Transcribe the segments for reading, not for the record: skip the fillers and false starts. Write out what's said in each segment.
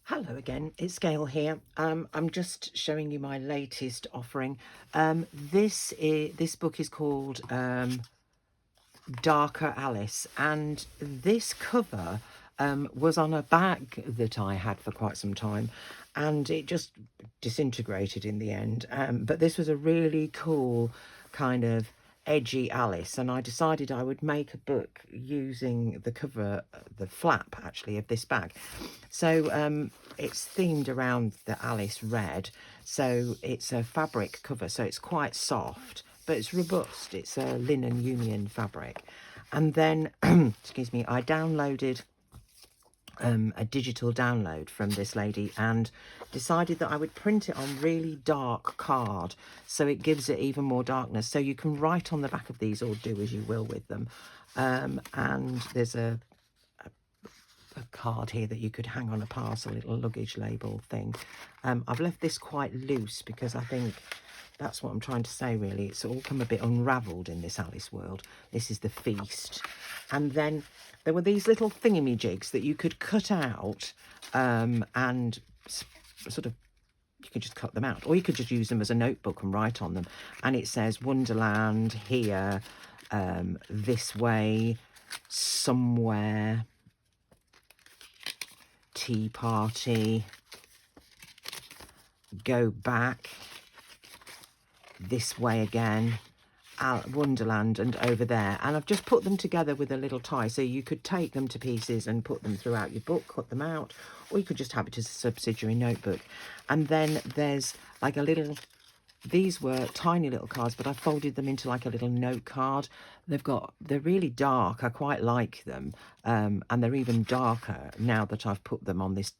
Hello again, it's Gail here. I'm just showing you my latest offering. This book is called Darker Alice, and this cover was on a bag that I had for quite some time, and it just disintegrated in the end. But this was a really cool kind of edgy Alice, and I decided I would make a book using the cover, the flap actually, of this bag. So it's themed around the Alice red, so it's a fabric cover, so it's quite soft but it's robust. It's a linen union fabric. And then, excuse me, I downloaded a digital download from this lady and decided that I would print it on really dark card so it gives it even more darkness. So you can write on the back of these or do as you will with them. And there's a card here that you could hang on a parcel, little luggage label thing. I've left this quite loose because I think that's what I'm trying to say, really. It's all come a bit unravelled in this Alice world. This is the feast. And then there were these little thingy-jigs that you could cut out and sort of, you could just cut them out. Or you could just use them as a notebook and write on them. And it says Wonderland, here, this way, somewhere, tea party, go back, this way again, Wonderland, and over there. And I've just put them together with a little tie, so you could take them to pieces and put them throughout your book, cut them out, or you could just have it as a subsidiary notebook. And then there's like a little, these were tiny little cards, but I folded them into like a little note card. They're really dark. I quite like them. And they're even darker now that I've put them on this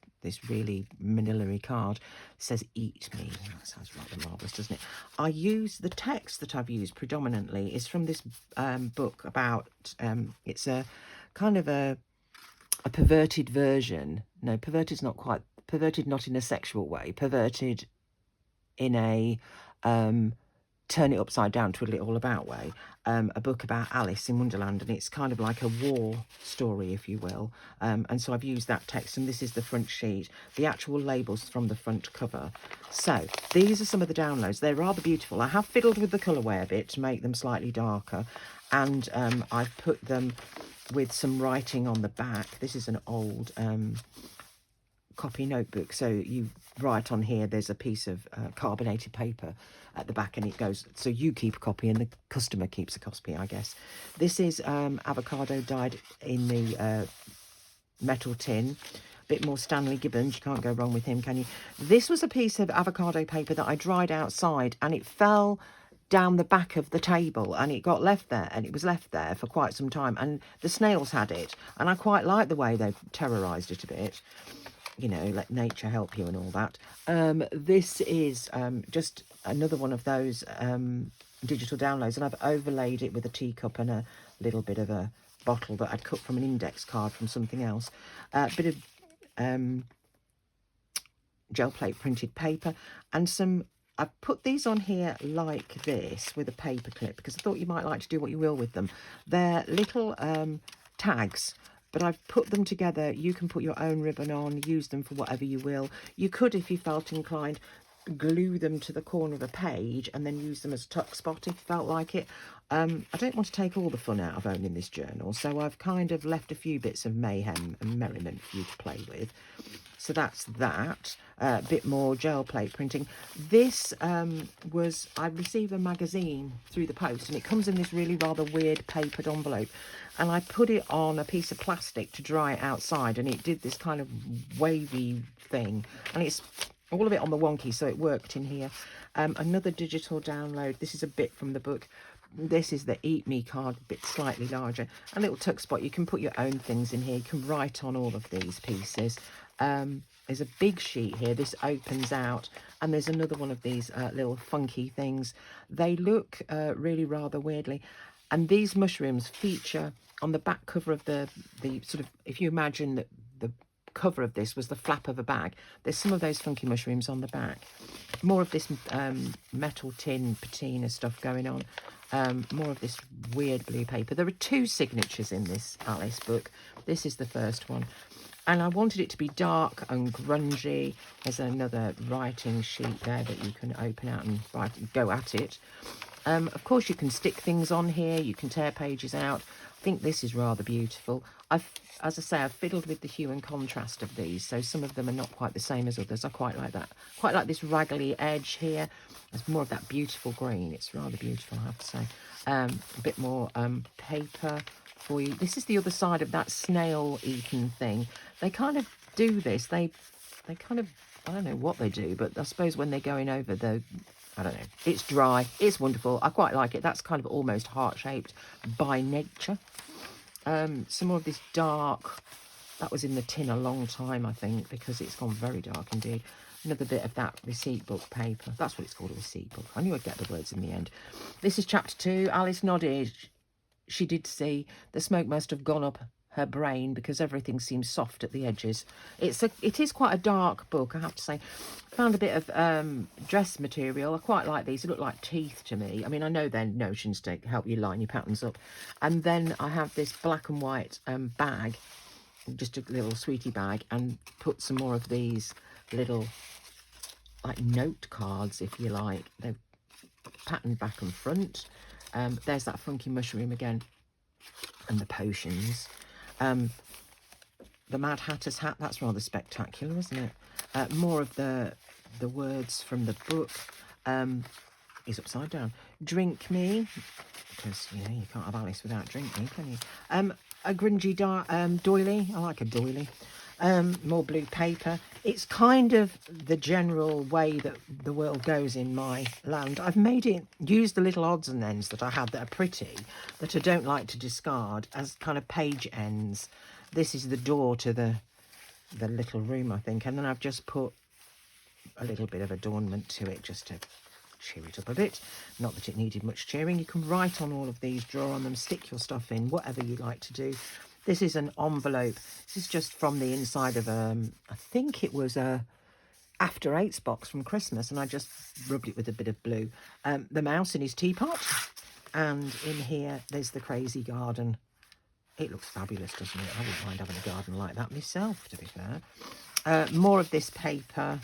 really manila-y card. It says eat me. That sounds rather marvellous, doesn't it? I use the text that I've used predominantly is from this book about, it's a kind of a perverted version. No, perverted's not quite, perverted not in a sexual way, perverted in a turn it upside down, twiddle it all about way, a book about Alice in Wonderland, and it's kind of like a war story, if you will. And so I've used that text, and this is the front sheet. The actual labels from the front cover. So these are some of the downloads. They're rather beautiful. I have fiddled with the colourway a bit to make them slightly darker, and I've put them with some writing on the back. This is an old copy notebook, so you write on here. There's a piece of carbonated paper at the back, and it goes, so you keep a copy and the customer keeps a copy, I guess. This is avocado dyed in the metal tin. A bit more Stanley Gibbons, you can't go wrong with him, can you? This was a piece of avocado paper that I dried outside, and it fell down the back of the table, and it got left there, and it was left there for quite some time, and the snails had it, and I quite like the way they've terrorised it a bit. You know, let nature help you and all that. This is just another one of those digital downloads, and I've overlaid it with a teacup and a little bit of a bottle that I'd cut from an index card from something else. A bit of gel plate printed paper, and some, I've put these on here like this with a paper clip because I thought you might like to do what you will with them. They're little tags, but I've put them together. You can put your own ribbon on, use them for whatever you will. You could, if you felt inclined, glue them to the corner of a page and then use them as a tuck spot if you felt like it. I don't want to take all the fun out of owning this journal, so I've kind of left a few bits of mayhem and merriment for you to play with. So that's that. A bit more gel plate printing. This was, I received a magazine through the post, and it comes in this really rather weird papered envelope, and I put it on a piece of plastic to dry it outside, and it did this kind of wavy thing, and it's all of it on the wonky, so it worked in here. Another digital download. This is a bit from the book. This is the Eat Me card, a bit slightly larger. A little tuck spot. You can put your own things in here. You can write on all of these pieces. There's a big sheet here. This opens out, and there's another one of these little funky things. They look really rather weirdly. And these mushrooms feature on the back cover of the sort of, if you imagine that the cover of this was the flap of a bag, there's some of those funky mushrooms on the back. More of this metal tin patina stuff going on. More of this weird blue paper. There are two signatures in this Alice book. This is the first one. And I wanted it to be dark and grungy. There's another writing sheet there that you can open out and go at it. Of course, you can stick things on here. You can tear pages out. I think this is rather beautiful. As I say, I've fiddled with the hue and contrast of these, so some of them are not quite the same as others. I quite like that. Quite like this raggly edge here. There's more of that beautiful green. It's rather beautiful, I have to say. A bit more paper for you. This is the other side of that snail-eaten thing. They kind of do this. They kind of, I don't know what they do, but I suppose when they're going over the, I don't know. It's dry. It's wonderful. I quite like it. That's kind of almost heart-shaped by nature. Some more of this dark. That was in the tin a long time, I think, because it's gone very dark indeed. Another bit of that receipt book paper. That's what it's called, a receipt book. I knew I'd get the words in the end. This is chapter 2. Alice nodded. She did see the smoke must have gone up her brain because everything seems soft at the edges. It is quite a dark book, I have to say. Found a bit of dress material. I quite like these. They look like teeth to me. I mean, I know they're notions to help you line your patterns up. And then I have this black and white bag, just a little sweetie bag, and put some more of these little like note cards, if you like. They're patterned back and front. There's that funky mushroom again, and the potions. The Mad Hatter's hat, that's rather spectacular, isn't it? More of the words from the book. Is upside down. Drink me, because, you know, you can't have Alice without drink me, can you? A grungy doily. I like a doily. More blue paper. It's kind of the general way that the world goes in my land. I've made it, used the little odds and ends that I had that are pretty, that I don't like to discard, as kind of page ends. This is the door to the little room, I think. And then I've just put a little bit of adornment to it just to cheer it up a bit. Not that it needed much cheering. You can write on all of these, draw on them, stick your stuff in, whatever you like to do. This is an envelope. This is just from the inside of I think it was a After Eights box from Christmas, and I just rubbed it with a bit of blue. The mouse in his teapot, and in here there's the crazy garden. It looks fabulous, doesn't it? I wouldn't mind having a garden like that myself, to be fair. More of this paper.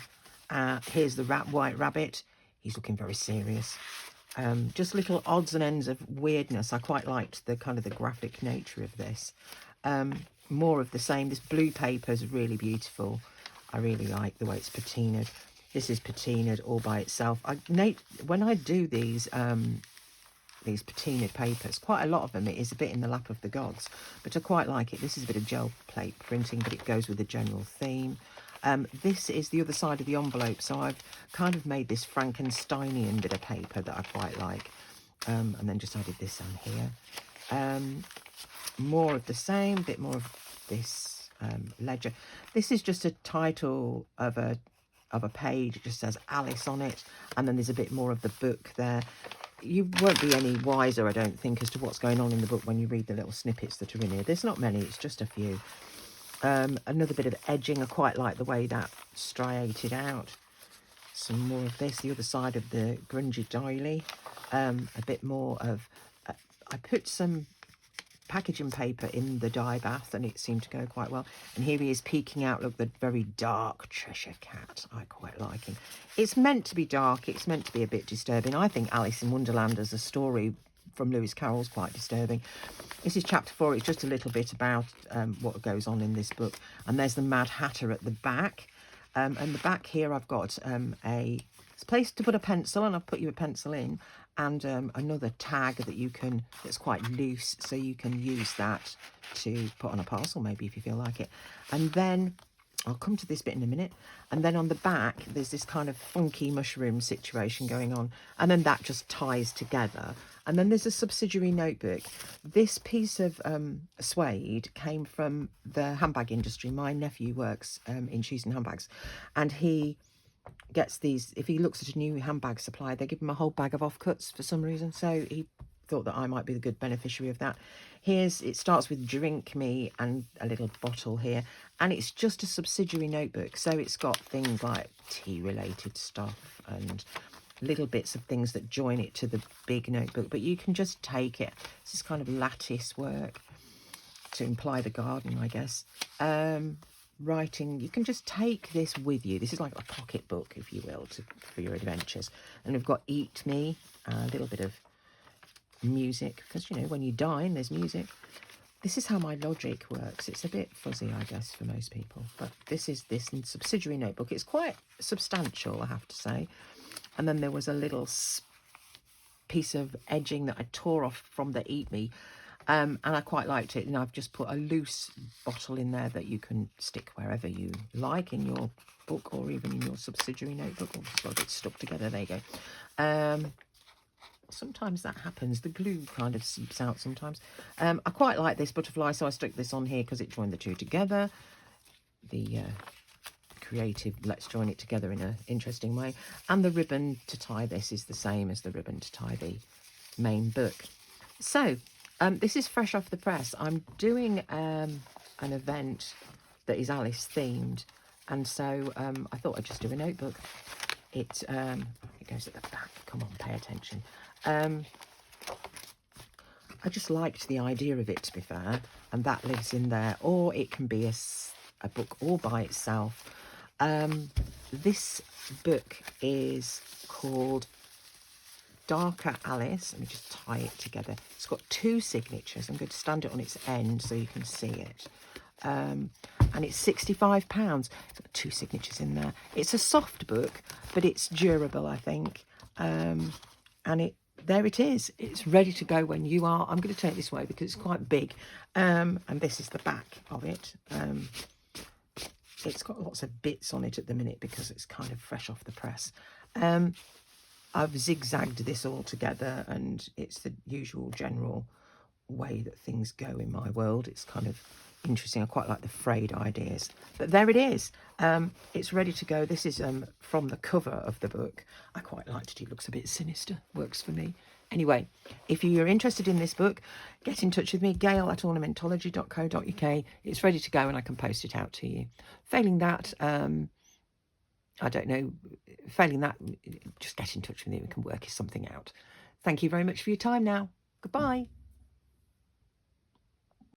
Here's the white rabbit. He's looking very serious. Just little odds and ends of weirdness. I quite liked the kind of the graphic nature of this. More of the same. This blue paper is really beautiful. I really like the way it's patinaed. This is patinaed all by itself. When I do these patinaed papers, quite a lot of them, it is a bit in the lap of the gods, but I quite like it. This is a bit of gel plate printing, but it goes with the general theme. This is the other side of the envelope, so I've kind of made this Frankensteinian bit of paper that I quite like, and then just added this on here. More of the same, bit more of this ledger. This is just a title of a page. It just says Alice on it, and then there's a bit more of the book there. You won't be any wiser, I don't think, as to what's going on in the book when you read the little snippets that are in here. There's not many, it's just a few. Another bit of edging. I quite like the way that striated out. Some more of this, the other side of the grungy doily. A bit more of... I put some packaging paper in the dye bath and it seemed to go quite well. And here he is peeking out. Look, the very dark Cheshire Cat. I quite like him. It's meant to be dark. It's meant to be a bit disturbing. I think Alice in Wonderland as a story from Lewis Carroll's quite disturbing. This is chapter 4. It's just a little bit about what goes on in this book. And there's the Mad Hatter at the back. And the back here I've got a place to put a pencil, and I've put you a pencil in, and another tag that's quite loose, so you can use that to put on a parcel maybe if you feel like it. And then I'll come to this bit in a minute. And then on the back, there's this kind of funky mushroom situation going on. And then that just ties together. And then there's a subsidiary notebook. This piece of suede came from the handbag industry. My nephew works in shoes and handbags. And he gets these, if he looks at a new handbag supply, they give him a whole bag of offcuts for some reason. So he thought that I might be the good beneficiary of that. It starts with drink me and a little bottle here, and it's just a subsidiary notebook, so it's got things like tea related stuff and little bits of things that join it to the big notebook, but you can just take it. This is kind of lattice work to imply the garden, I guess. writing. You can just take this with you. This is like a pocket book, if you will, for your adventures. And we've got Eat Me, a little bit of music, because, you know, when you dine, there's music. This is how my logic works. It's a bit fuzzy, I guess, for most people. But this is this subsidiary notebook. It's quite substantial, I have to say. And then there was a little piece of edging that I tore off from the Eat Me. And I quite liked it. And I've just put a loose bottle in there that you can stick wherever you like in your book or even in your subsidiary notebook. Or just got a bit stuck together. There you go. Sometimes that happens. The glue kind of seeps out sometimes. I quite like this butterfly, so I stuck this on here because it joined the two together. The creative, let's join it together in an interesting way. And the ribbon to tie this is the same as the ribbon to tie the main book. So this is fresh off the press. I'm doing an event that is Alice themed, and so I thought I'd just do a notebook. It goes at the back. Come on, pay attention. I just liked the idea of it, to be fair, and that lives in there. Or it can be a book all by itself. This book is called Darker Alice. Let me just tie it together. It's got two signatures. I'm going to stand it on its end so you can see it. And it's £65. It's got two signatures in there. It's a soft book, but it's durable, I think. And there it is. It's ready to go when you are. I'm going to take this away because it's quite big. And this is the back of it. It's got lots of bits on it at the minute because it's kind of fresh off the press. I've zigzagged this all together, and it's the usual general way that things go in my world. It's kind of interesting. I quite like the frayed ideas, but there it is. It's ready to go. This is from the cover of the book. I quite liked it. It looks a bit sinister. Works for me. Anyway, if you're interested in this book, get in touch with me, gail@ornamentology.co.uk. It's ready to go and I can post it out to you. Failing that, I don't know. Failing that, just get in touch with me. We can work something out. Thank you very much for your time now. Goodbye.